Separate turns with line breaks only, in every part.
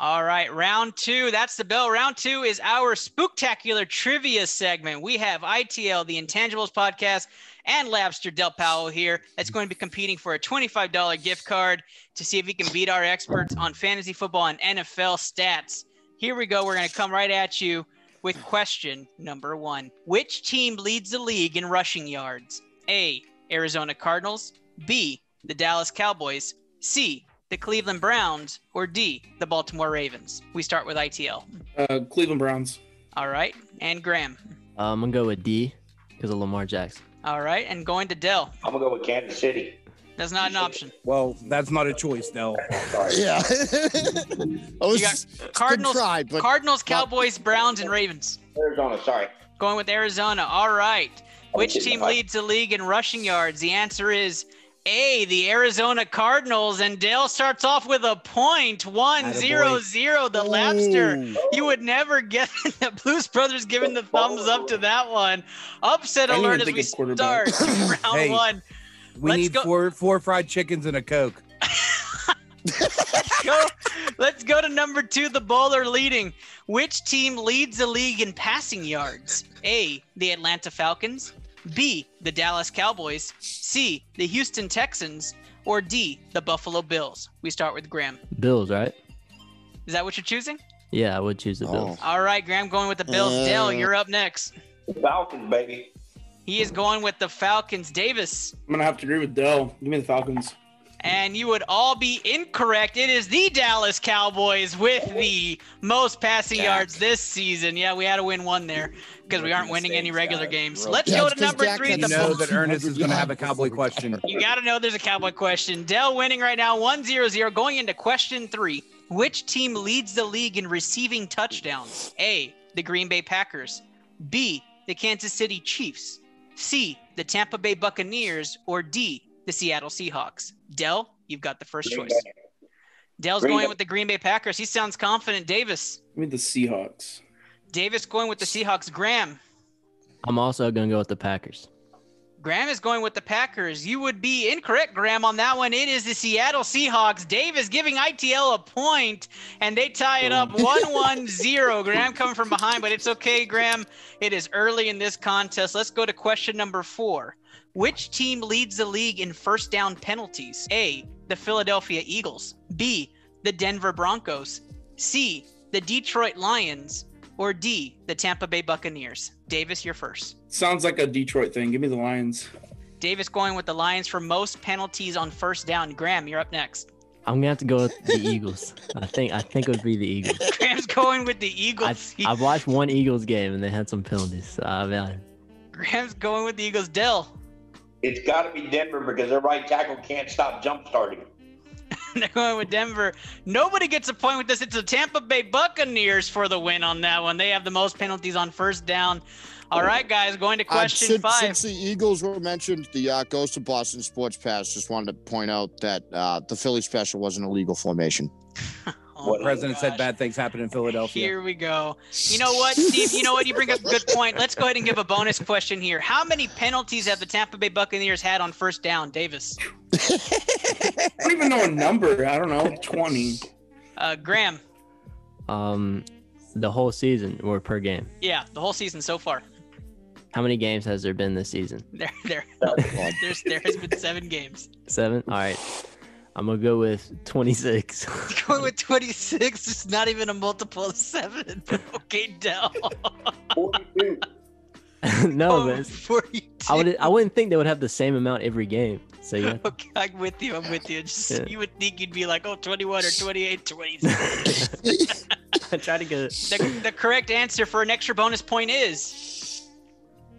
All right, round two. That's the bell. Round two is our spooktacular trivia segment. We have ITL, the Intangibles podcast, and Labster Del Powell here. That's going to be competing for a $25 gift card to see if he can beat our experts on fantasy football and NFL stats. Here we go. We're going to come right at you with question number one. Which team leads the league in rushing yards? A, Arizona Cardinals. B, the Dallas Cowboys. C, the Cleveland Browns, or D, the Baltimore Ravens? We start with ITL.
Cleveland Browns.
All right. And Graeme.
I'm going to go with D because of Lamar Jackson.
All right. And going to Dell.
I'm going to go with Kansas City.
That's not an option.
Well, that's not a choice, Dell.
Yeah.
You got Cardinals, Cowboys, Browns, and Ravens.
Arizona, sorry.
Going with Arizona. All right. Which team leads the league in rushing yards? The answer is A, the Arizona Cardinals, and Dale starts off with a point. 1-0-0, the Labster. You would never get the Blues Brothers giving the thumbs up to that one. Upset alert as we start round one.
We need four fried chickens and a Coke.
Let's go to number two, the bowler leading. Which team leads the league in passing yards? A, the Atlanta Falcons. B, the Dallas Cowboys. C, the Houston Texans. Or D, the Buffalo Bills? We start with Graeme.
Bills, right?
Is that what you're choosing?
Yeah, I would choose the Bills.
All right, Graeme going with the Bills. Dell, you're up next.
The Falcons, baby.
He is going with the Falcons. Davis.
I'm going to have to agree with Dell. Give me the Falcons.
And you would all be incorrect. It is the Dallas Cowboys with the most passing yards this season. Yeah, we had to win one there because we aren't winning any regular games. Let's go to number three.
You know that Ernest is going to have a Cowboy question.
You got to know there's a Cowboy question. Dell winning right now, 1-0-0. Going into question three. Which team leads the league in receiving touchdowns? A, the Green Bay Packers. B, the Kansas City Chiefs. C, the Tampa Bay Buccaneers. Or D, the Seattle Seahawks? Dell, you've got the first choice. Dell's going with the Green Bay Packers. He sounds confident. Davis.
Give me the Seahawks.
Davis going with the Seahawks. Graeme.
I'm also going to go with the Packers.
Graeme is going with the Packers. You would be incorrect, Graeme, on that one. It is the Seattle Seahawks. Davis giving ITL a point, and they tie it up 1-1-0. Graeme coming from behind, but it's okay, Graeme. It is early in this contest. Let's go to question number four. Which team leads the league in first down penalties? A, the Philadelphia Eagles. B, the Denver Broncos. C, the Detroit Lions. Or D, the Tampa Bay Buccaneers? Davis, you're first.
Sounds like a Detroit thing. Give me the Lions.
Davis going with the Lions for most penalties on first down. Graeme, you're up next.
I'm gonna have to go with the Eagles. I think it would be the Eagles.
Graham's going with the Eagles.
I've watched one Eagles game and they had some penalties. So
Graham's going with the Eagles. Dell.
It's got to be Denver because their right tackle can't stop jump starting.
They're going with Denver. Nobody gets a point with this. It's the Tampa Bay Buccaneers for the win on that one. They have the most penalties on first down. All right, guys, going to question five.
Since the Eagles were mentioned, the Ghost of Boston Sports Pass just wanted to point out that the Philly Special wasn't a legal formation.
The president said bad things happen in Philadelphia.
Here we go. You know what, Steve? You know what? You bring up a good point. Let's go ahead and give a bonus question here. How many penalties have the Tampa Bay Buccaneers had on first down, Davis?
I don't even know a number. I don't know. 20.
Graeme.
The whole season or per game?
Yeah, the whole season so far.
How many games has there been this season?
There has been 7 games.
7? All right. I'm going to go with 26.
Going with 26? It's not even a multiple of 7. Okay, Dell.
42.
No, man.
42.
I wouldn't think they would have the same amount every game. So yeah.
Okay, I'm with you. You would think you'd be like, 21 or 28, 26.
I try to get it.
The correct answer for an extra bonus point is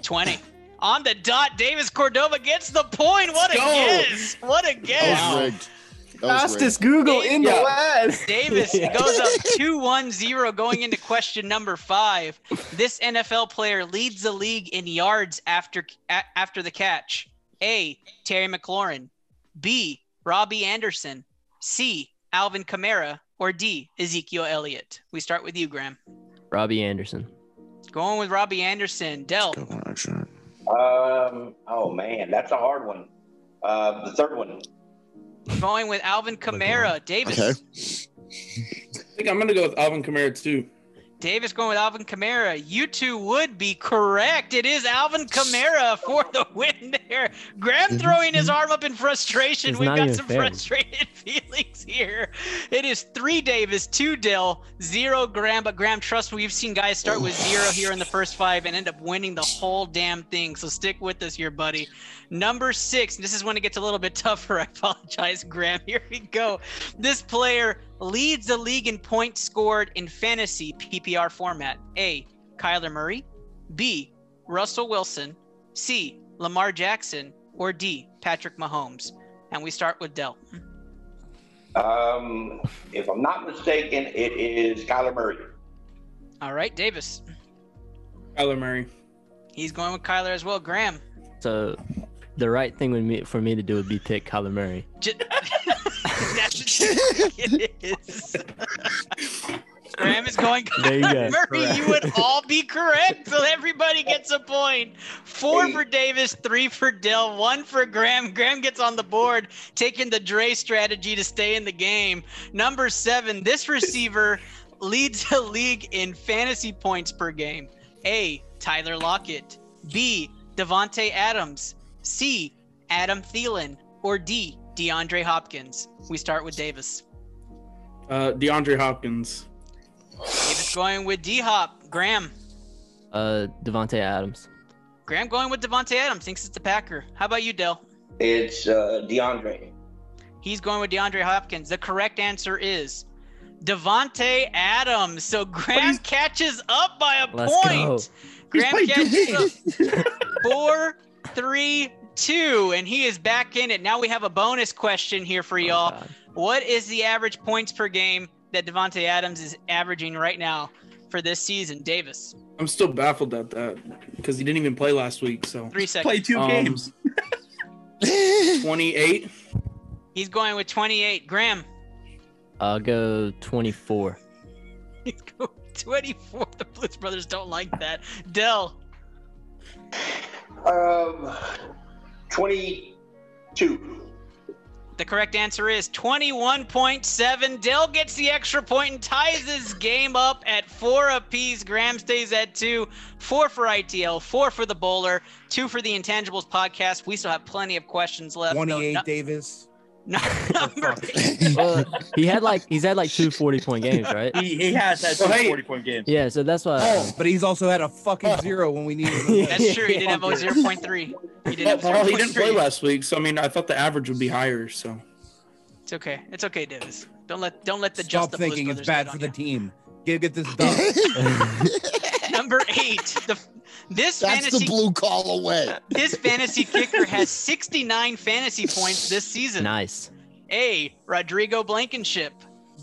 20. On the dot, Davis Cordova gets the point. What a guess. What a guess.
That was rigged.
Fastest Google in the land.
Davis goes up 2-1-0 going into question number 5. This NFL player leads the league in yards after the catch. A, Terry McLaurin. B, Robbie Anderson. C, Alvin Kamara. Or D, Ezekiel Elliott? We start with you, Graeme.
Robbie Anderson.
Going with Robbie Anderson. Dell.
Oh, man, that's a hard one. The third one.
Going with Alvin Kamara. Davis.
Okay.
I think I'm going to go with Alvin Kamara, too.
Davis going with Alvin Kamara. You two would be correct. It is Alvin Kamara for the win there. Graeme throwing his arm up in frustration.
It's
We've
not
got
even
some
fair.
frustrated feelings here. It is 3 Davis, 2 Dill, 0 Graeme. But Graeme, trust me, we've seen guys start with 0 here in the first 5 and end up winning the whole damn thing. So stick with us here, buddy. Number 6. This is when it gets a little bit tougher. I apologize, Graeme. Here we go. This player leads the league in points scored in fantasy PPR format. A, Kyler Murray. B, Russell Wilson. C, Lamar Jackson. Or D, Patrick Mahomes. And we start with Dell.
If I'm not mistaken, it is Kyler Murray.
All right, Davis.
Kyler Murray.
He's going with Kyler as well. Graeme.
So the right thing for me to do would be pick Kyler Murray.
That's it is. Graeme is going
There you go.
Murray.
Correct.
You would all be correct, so everybody gets a point. 4 for Davis, 3 for Dill, 1 for Graeme. Graeme gets on the board, taking the Dre strategy to stay in the game. Number 7, this receiver leads the league in fantasy points per game. A, Tyler Lockett. B, Devontae Adams. C, Adam Thielen. Or D, DeAndre Hopkins. We start with Davis.
DeAndre Hopkins.
Davis going with D-Hop. Graeme.
Devontae Adams.
Graeme going with Devontae Adams. Thinks it's the Packer. How about you, Dell?
It's DeAndre.
He's going with DeAndre Hopkins. The correct answer is Devontae Adams. So Graeme catches up by a
Let's
point.
go.
Graeme catches up 4-3-2, and he is back in it. Now we have a bonus question here for y'all.
God.
What is the average points per game that Devontae Adams is averaging right now for this season? Davis.
I'm still baffled at that because he didn't even play last week. So
3 seconds.
Play 2 games.
28.
He's going with 28. Graeme.
I'll go 24.
He's going 24. The Blues Brothers don't like that. Dell.
22.
The correct answer is 21.7. Dell gets the extra point and ties this game up at 4 apiece. Graeme stays at 2. 4 for ITL, 4 for the Bowler, 2 for the Intangibles podcast. We still have plenty of questions left.
28, Davis.
Number
Well, he's had like 2 40-point games, right?
He has had
Well,
2
hey.
40-point games.
Yeah, so that's why.
But he's also had a fucking 0 when we needed him.
That's true. He did have a 0.3. He did have
Well, he didn't play
0.3.
last week, so I mean, I thought the average would be higher. So
It's okay. It's okay, Davis. Don't let the
Stop
just the
thinking
Blues
it's
Brothers
bad
get
for
on
the
you.
team. Get this done.
Number 8. This
That's
fantasy
the blue collar way.
This fantasy kicker has 69 fantasy points this season.
Nice.
A, Rodrigo Blankenship.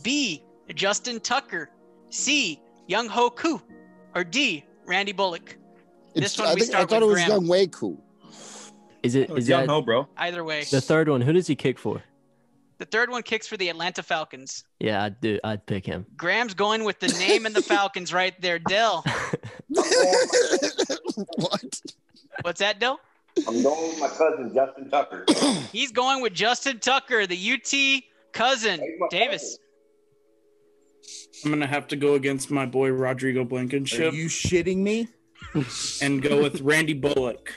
B, Justin Tucker. C, Young Ho Koo. Or D, Randy Bullock. This one we
I
start
thought it
with
was
Graeme.
Young Way Cool.
Is it?
It's
Is
young
that
ho, bro.
Either way.
the third one? Who does he kick for?
The third one kicks for the Atlanta Falcons.
Yeah, I'd do. I'd pick him.
Graham's going with the name and the Falcons right there. Dell.
What?
What's that, Dell?
I'm going with my cousin, Justin Tucker.
He's going with Justin Tucker, the UT cousin. Davis.
I'm gonna have to go against my boy Rodrigo
Are
Blankenship
you shitting me?
and go with Randy Bullock.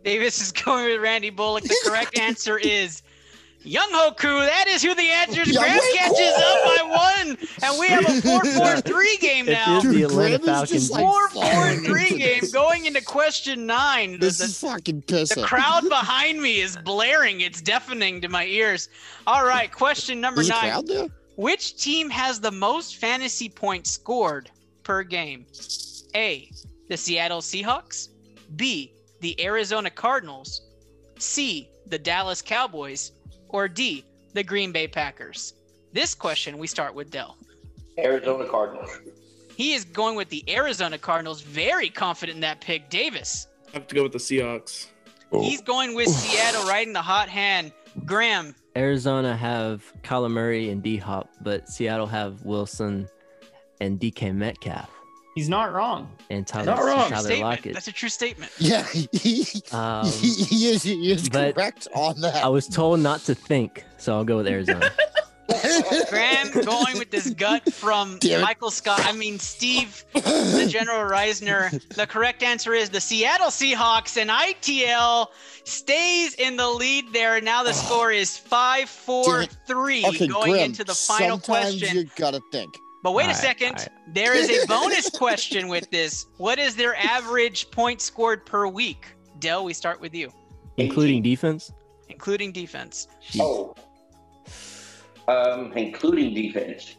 Davis is going with Randy Bullock. The correct answer is Young Hoku. That is who the answer is.
Young
Graham
Hoku.
catches up by 1, and we have a 4-4-3 game
It
now.
is the
Dude,
Atlanta
Graham is just
Falcons.
like falling
4-4-3
into
game
this.
going into question 9.
This is fucking
The
pissing.
crowd behind me is blaring. It's deafening to my ears. All right, question number
Is a
9.
crowd there?
Which team has the most fantasy points scored per game? A, the Seattle Seahawks. B, the Arizona Cardinals. C, the Dallas Cowboys. Or D, the Green Bay Packers. This question, we start with Dell.
Arizona Cardinals.
He is going with the Arizona Cardinals. Very confident in that pick. Davis.
I have to go with the Seahawks.
He's going with Seattle, riding the hot hand. Graham.
Arizona have Kyler Murray and D-Hop, but Seattle have Wilson and DK Metcalf
He's not wrong.
and Tyler,
Not wrong.
Tyler
Statement.
Lockett.
That's a true statement.
Yeah, he is
But
correct on that.
I was told not to think, so I'll go with Arizona.
Graeme going with this gut from Steve, the General Reisner. The correct answer is the Seattle Seahawks, and ITL stays in the lead there. Now the score is 5-4-3 going
Grim,
into the final
sometimes
question.
You gotta think.
But wait a second. There is a bonus question with this. What is their average points scored per week? Dell, we start with you.
Including defense?
Including defense.
Including defense.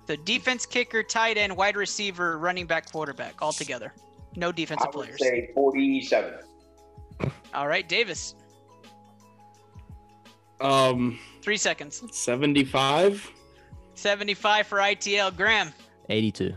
The defense, kicker, tight end, wide receiver, running back, quarterback, all together. No defensive
I would
players.
say 47.
All right, Davis. 3 seconds.
75.
75 for ITL. Graeme.
82.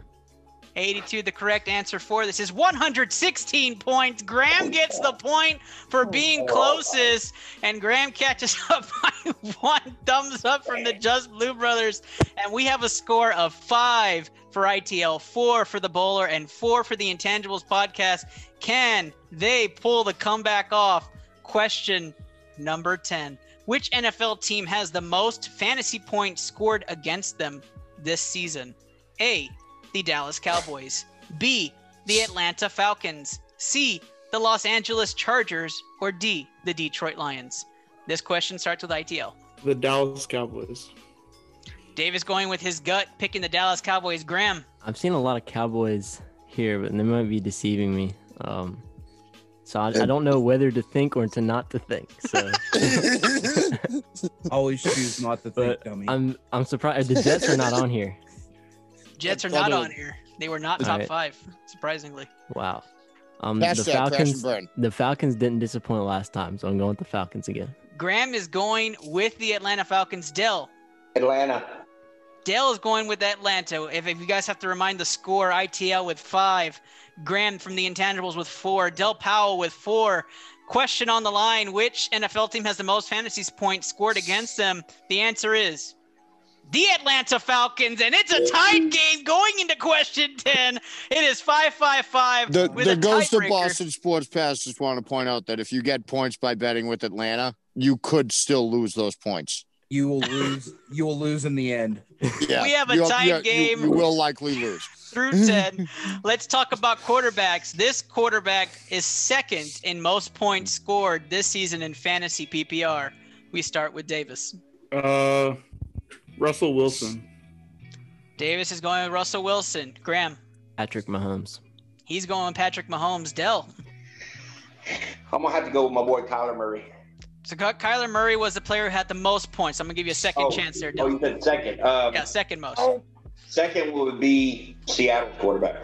82, the correct answer for this is 116 points. Graeme gets the point for being closest, and Graeme catches up by 1 thumbs up from the Just Blue Brothers. And we have a score of 5 for ITL, 4 for the Bowler, and 4 for the Intangibles podcast. Can they pull the comeback off? Question number 10. Which NFL team has the most fantasy points scored against them this season? A, the Dallas Cowboys. B, the Atlanta Falcons. C, the Los Angeles Chargers. Or D, the Detroit Lions. This question starts with ITL.
The Dallas Cowboys.
Davis going with his gut, picking the Dallas Cowboys. Graeme.
I've seen a lot of Cowboys here, but they might be deceiving me. So I don't know whether to think or to not to think. So
Always choose not to think, dummy.
I'm surprised the Jets are not on here.
Jets are not on here. They were not top 5, surprisingly.
Wow. The Falcons didn't disappoint last time, so I'm going with the Falcons again.
Graeme is going with the Atlanta Falcons. Dell.
Atlanta.
Dell is going with Atlanta. If you guys have to remind the score, ITL with 5. Graeme from the Intangibles with 4. Del Powell with 4. Question on the line, which NFL team has the most fantasy points scored against them? The answer is the Atlanta Falcons, and it's a tied game going into question 10. It is 5-5-5 with
The
a
Ghost of
tiebreaker.
Boston Sports Pass just want to point out that if you get points by betting with Atlanta, you could still lose those points.
You will lose. You will lose in the end.
Yeah,
We have a tied game.
You will likely lose.
Through 10. Let's talk about quarterbacks. This quarterback is second in most points scored this season in fantasy PPR. We start with Davis.
Russell Wilson.
Davis is going with Russell Wilson. Graeme.
Patrick Mahomes.
He's going with Patrick Mahomes. Dell.
I'm going to have to go with my boy Kyler Murray.
So Kyler Murray was the player who had the most points. I'm going to give you a second chance there, Dell.
Oh, you said second.
Yeah, second most.
Second would be Seattle's quarterback.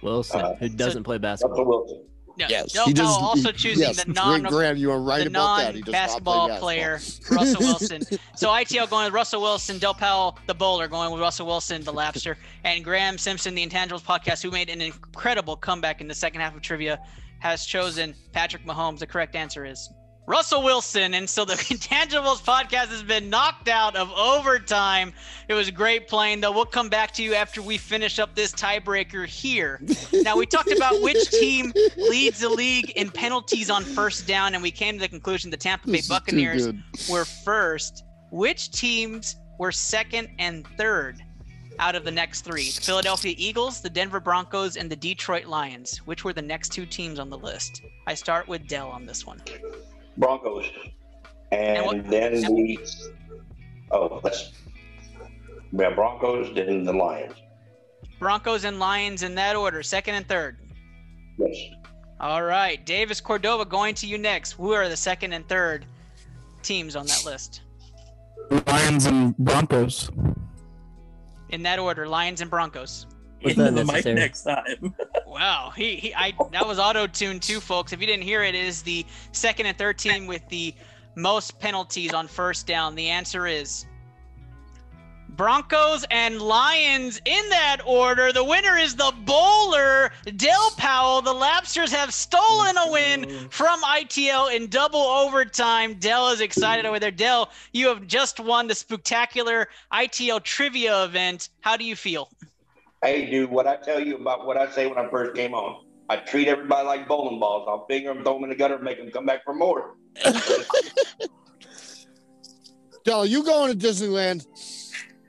Wilson, who doesn't play basketball.
Russell Wilson.
Yeah.
Yes,
Del
he
Powell
does.
also choosing the
Graham, you are right about that. He does not play
non-basketball player, Russell Wilson. So ITL going with Russell Wilson, Del Powell, the Bowler, going with Russell Wilson, the Lapster, and Graeme Simpson, the Intangibles podcast, who made an incredible comeback in the second half of trivia, has chosen Patrick Mahomes. The correct answer is Russell Wilson. And so the Intangibles podcast has been knocked out of overtime. It was great playing, though. We'll come back to you after we finish up this tiebreaker here. Now, we talked about which team leads the league in penalties on first down, and we came to the conclusion the Tampa Bay Buccaneers were first. Which teams were second and third out of the next 3? The Philadelphia Eagles, the Denver Broncos, and the Detroit Lions. Which were the next 2 teams on the list? I start with Dell on this one.
Broncos. And then Broncos, then the Lions.
Broncos and Lions in that order, second and third.
Yes.
All right. Davis Cordova, going to you next. Who are the second and third teams on that list?
Lions and Broncos.
In that order, Lions and Broncos.
Was
Into
that
the mic
necessary?
next time.
Wow. That was auto-tuned too, folks. If you didn't hear it, it is the second and third team with the most penalties on first down. The answer is Broncos and Lions in that order. The winner is the Bowler, Del Powell. The Lapsters have stolen a win from ITL in double overtime. Del is excited over there. Del, you have just won the spectacular ITL trivia event. How do you feel?
Hey, dude, what I tell you about what I say when I first came on. I treat everybody like bowling balls. I'll finger them, throw them in the gutter, make them come back for more.
Del, you going to Disneyland?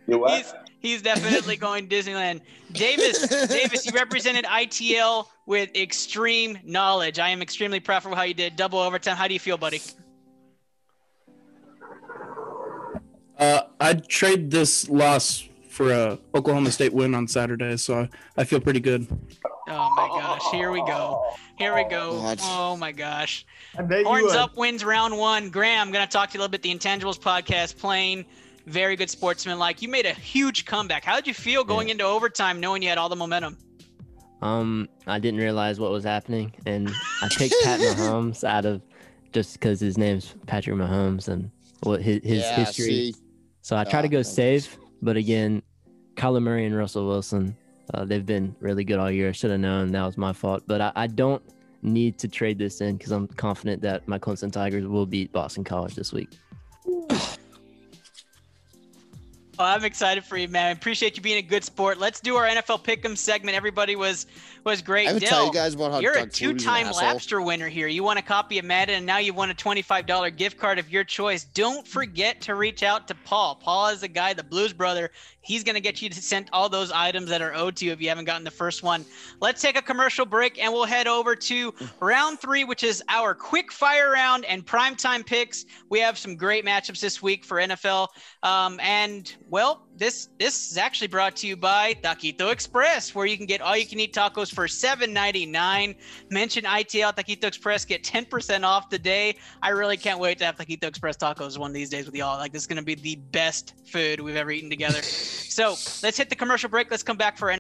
You what?
He's definitely going to Disneyland. Davis, you represented ITL with extreme knowledge. I am extremely proud for how you did. Double overtime. How do you feel, buddy?
I'd trade this loss for a Oklahoma State win on Saturday, so I feel pretty good.
Oh my gosh, here we go.
God.
Oh my gosh.
I bet you
Horns
would.
up wins round 1. Graham, I'm going to talk to you a little bit. The Intangibles podcast, playing very good sportsman-like. You made a huge comeback. How did you feel going into overtime knowing you had all the momentum?
I didn't realize what was happening, and I picked Pat Mahomes out of just because his name's Patrick Mahomes and what his history.
See,
So I try to go safe, but again, Kyler Murray and Russell Wilson, they've been really good all year. I should have known that was my fault, but I don't need to trade this in because I'm confident that my Clemson Tigers will beat Boston College this week.
Oh, I'm excited for you, man. I appreciate you being a good sport. Let's do our NFL Pick'em segment. Everybody was great.
I haven't
Dell,
tell you guys about how
you're a
Doug Flutie's an
two-time
asshole.
Lapster winner here. You won a copy of Madden, and now you've won a $25 gift card of your choice. Don't forget to reach out to Paul. Paul is the guy, the Blues brother. He's going to get you to send all those items that are owed to you if you haven't gotten the first one. Let's take a commercial break, and we'll head over to round 3, which is our quick fire round and primetime picks. We have some great matchups this week for NFL. This is actually brought to you by Taquito Express, where you can get all-you-can-eat tacos for $7.99. Mention ITL Taquito Express, get 10% off today. I really can't wait to have Taquito Express tacos one of these days with y'all. Like, this is going to be the best food we've ever eaten together. So let's hit the commercial break. Let's come back for